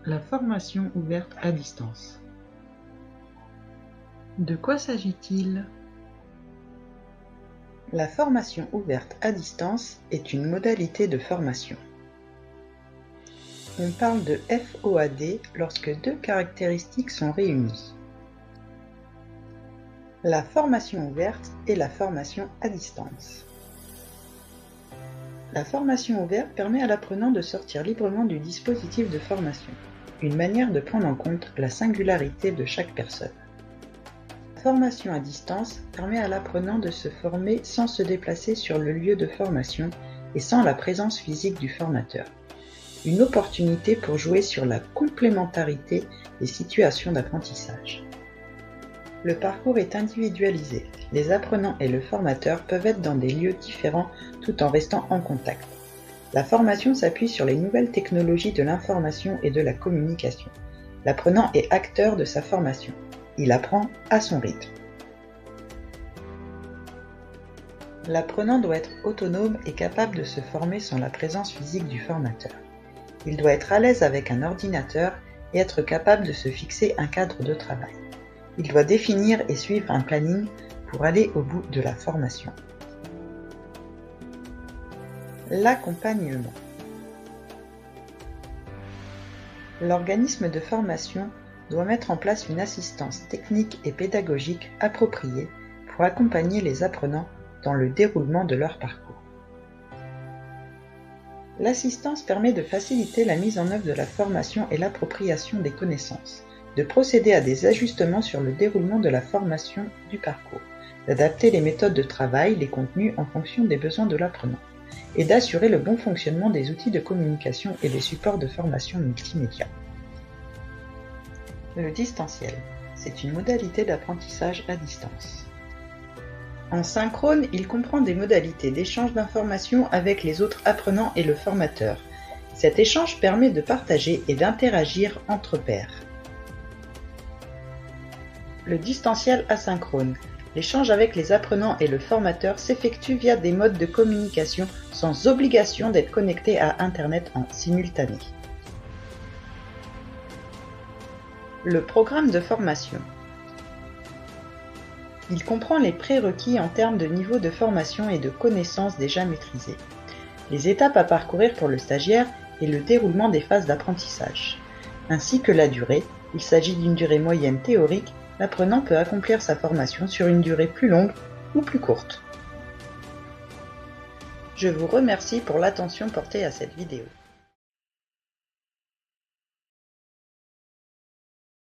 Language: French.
La formation ouverte à distance. De quoi s'agit-il? La formation ouverte à distance est une modalité de formation. On parle de FOAD lorsque deux caractéristiques sont réunies. La formation ouverte et la formation à distance. La formation ouverte permet à l'apprenant de sortir librement du dispositif de formation, une manière de prendre en compte la singularité de chaque personne. La formation à distance permet à l'apprenant de se former sans se déplacer sur le lieu de formation et sans la présence physique du formateur. Une opportunité pour jouer sur la complémentarité des situations d'apprentissage. Le parcours est individualisé. Les apprenants et le formateur peuvent être dans des lieux différents tout en restant en contact. La formation s'appuie sur les nouvelles technologies de l'information et de la communication. L'apprenant est acteur de sa formation. Il apprend à son rythme. L'apprenant doit être autonome et capable de se former sans la présence physique du formateur. Il doit être à l'aise avec un ordinateur et être capable de se fixer un cadre de travail. Il doit définir et suivre un planning pour aller au bout de la formation. L'accompagnement. L'organisme de formation doit mettre en place une assistance technique et pédagogique appropriée pour accompagner les apprenants dans le déroulement de leur parcours. L'assistance permet de faciliter la mise en œuvre de la formation et l'appropriation des connaissances, de procéder à des ajustements sur le déroulement de la formation du parcours, d'adapter les méthodes de travail, les contenus en fonction des besoins de l'apprenant, et d'assurer le bon fonctionnement des outils de communication et des supports de formation multimédia. Le distanciel, c'est une modalité d'apprentissage à distance. En synchrone, il comprend des modalités d'échange d'informations avec les autres apprenants et le formateur. Cet échange permet de partager et d'interagir entre pairs. Le distanciel asynchrone. L'échange avec les apprenants et le formateur s'effectue via des modes de communication sans obligation d'être connecté à Internet en simultané. Le programme de formation. Il comprend les prérequis en termes de niveau de formation et de connaissances déjà maîtrisées, les étapes à parcourir pour le stagiaire et le déroulement des phases d'apprentissage, ainsi que la durée. Il s'agit d'une durée moyenne théorique. L'apprenant peut accomplir sa formation sur une durée plus longue ou plus courte. Je vous remercie pour l'attention portée à cette vidéo.